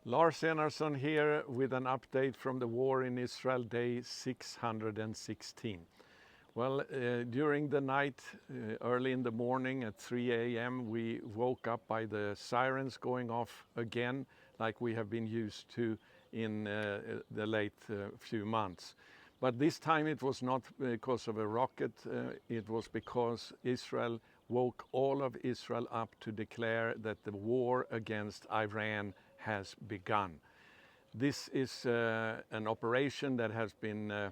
Lars Enarson here with an update from the war in Israel, day 616. Well, during the night, early in the morning at 3 a.m., we woke up by the sirens going off again, like we have been used to in the late few months. But this time it was not because of a rocket, it was because Israel woke all of Israel up to declare that the war against Iran has begun. This is an operation that has been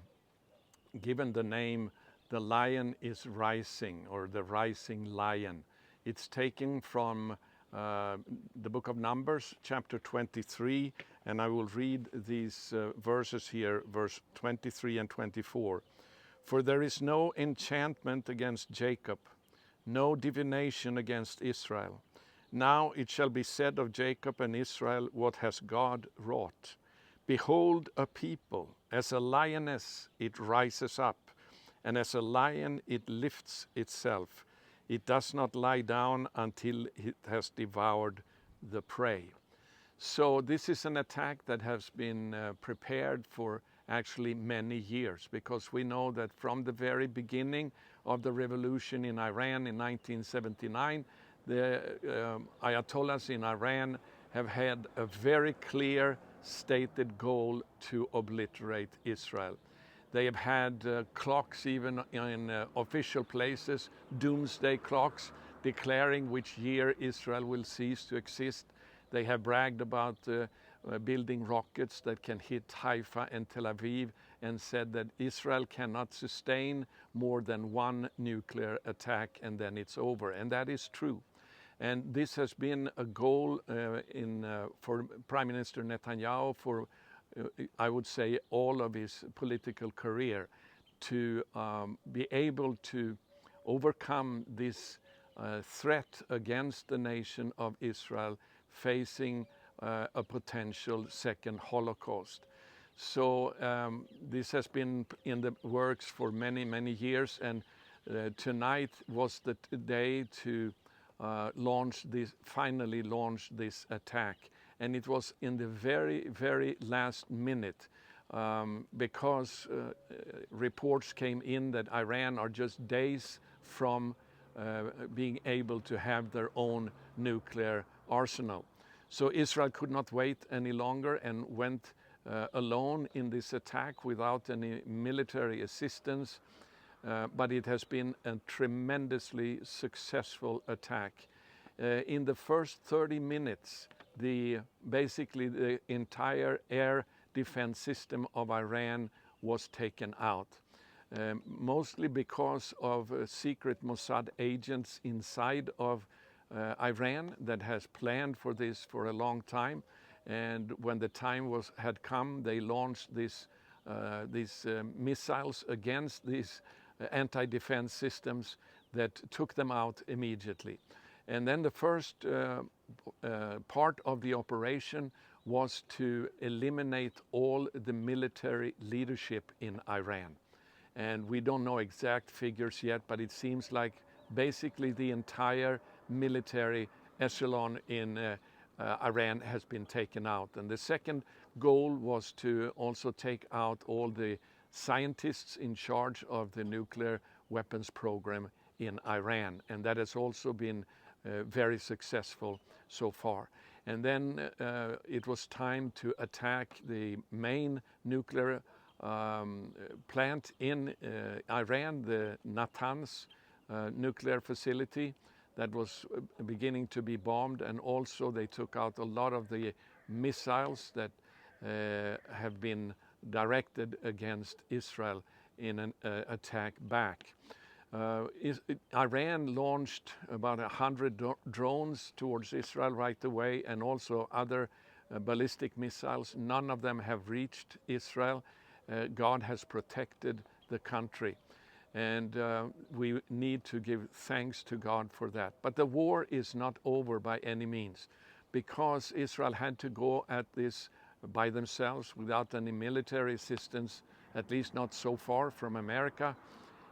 given the name "The Lion is Rising" or "The Rising Lion." It's taken from the book of Numbers, chapter 23, and I will read these verses here, verse 23 and 24. "For there is no enchantment against Jacob, no divination against Israel. Now it shall be said of Jacob and Israel, what has God wrought? Behold, a people, as a lioness it rises up, and as a lion it lifts itself. It does not lie down until it has devoured the prey." So this is an attack that has been prepared for actually many years, because we know that from the very beginning of the revolution in Iran in 1979, the Ayatollahs in Iran have had a very clear stated goal to obliterate Israel. They have had clocks even in official places, doomsday clocks, declaring which year Israel will cease to exist. They have bragged about building rockets that can hit Haifa and Tel Aviv, and said that Israel cannot sustain more than one nuclear attack and then it's over. And that is true. And this has been a goal for Prime Minister Netanyahu for, I would say, all of his political career, to be able to overcome this threat against the nation of Israel facing a potential second Holocaust. So this has been in the works for many, many years, and tonight was the day to finally launch this attack. And it was in the very, very last minute, because reports came in that Iran are just days from being able to have their own nuclear arsenal. So Israel could not wait any longer and went alone in this attack without any military assistance. But it has been a tremendously successful attack. In the first 30 minutes, basically the entire air defense system of Iran was taken out. Mostly because of secret Mossad agents inside of Iran that has planned for this for a long time. And when the time had come, they launched these missiles against these anti-defense systems that took them out immediately. And then the first part of the operation was to eliminate all the military leadership in Iran. And we don't know exact figures yet, but it seems like basically the entire military echelon in Iran has been taken out. And the second goal was to also take out all the scientists in charge of the nuclear weapons program in Iran. And that has also been very successful so far. And then it was time to attack the main nuclear plant in Iran, the Natanz nuclear facility that was beginning to be bombed, and also they took out a lot of the missiles that have been directed against Israel in an attack back. Iran launched about 100 drones towards Israel right away, and also other ballistic missiles. None of them have reached Israel. God has protected the country, and we need to give thanks to God for that. But the war is not over by any means, because Israel had to go at this by themselves without any military assistance, at least not so far from America.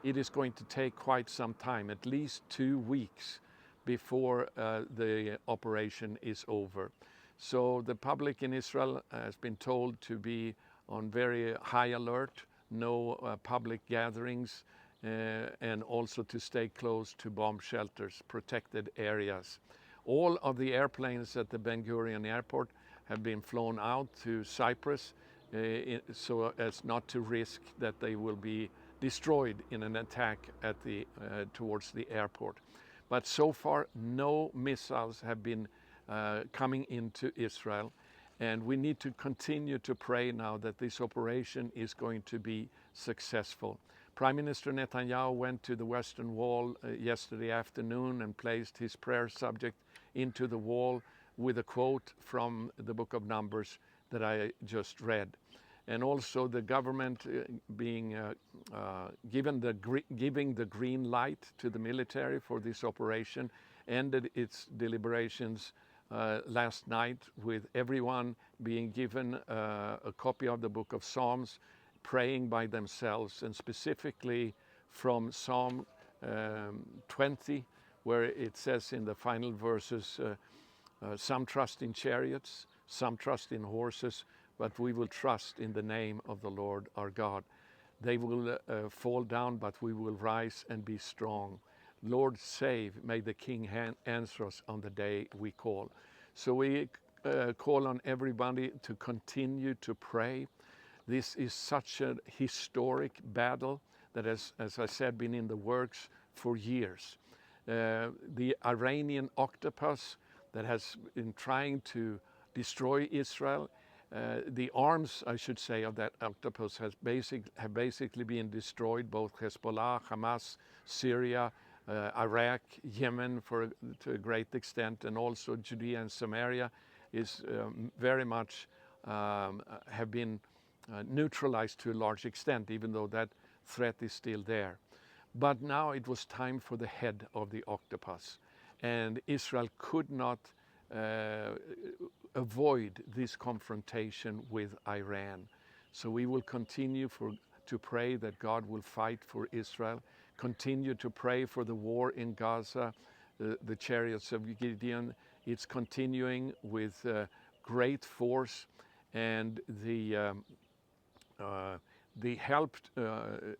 It is going to take quite some time, at least 2 weeks, before the operation is over. So the public in Israel has been told to be on very high alert, no public gatherings, and also to stay close to bomb shelters, protected areas. All of the airplanes at the Ben Gurion airport have been flown out to Cyprus so as not to risk that they will be destroyed in an attack at towards the airport. But so far, no missiles have been coming into Israel, and we need to continue to pray now that this operation is going to be successful. Prime Minister Netanyahu went to the Western Wall yesterday afternoon and placed his prayer subject into the wall with a quote from the book of Numbers that I just read. And also the government giving the green light to the military for this operation ended its deliberations last night with everyone being given a copy of the book of Psalms, praying by themselves, and specifically from Psalm 20, where it says in the final verses, some trust in chariots, some trust in horses, but we will trust in the name of the Lord our God. They will fall down, but we will rise and be strong. Lord, save, may the King answer us on the day we call. So we call on everybody to continue to pray. This is such a historic battle that has, as I said, been in the works for years. The Iranian octopus that has been trying to destroy Israel, the arms, I should say, of that octopus have basically been destroyed, both Hezbollah, Hamas, Syria, Iraq, Yemen to a great extent, and also Judea and Samaria is very much have been neutralized to a large extent, even though that threat is still there. But now it was time for the head of the octopus, and Israel could not avoid this confrontation with Iran. So we will continue to pray that God will fight for Israel, continue to pray for the war in Gaza, the chariots of Gideon. It's continuing with great force, and the help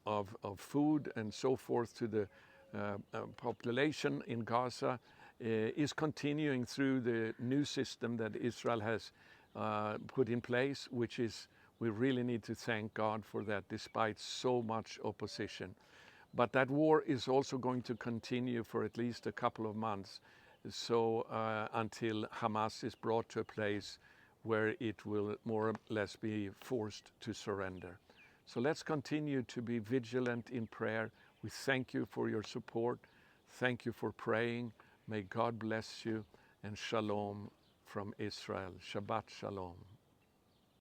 of food and so forth to the population in Gaza is continuing through the new system that Israel has put in place, which is, we really need to thank God for that despite so much opposition. But that war is also going to continue for at least a couple of months, so until Hamas is brought to a place where it will more or less be forced to surrender. So let's continue to be vigilant in prayer. We thank you for your support. Thank you for praying. May God bless you, and shalom from Israel. Shabbat shalom.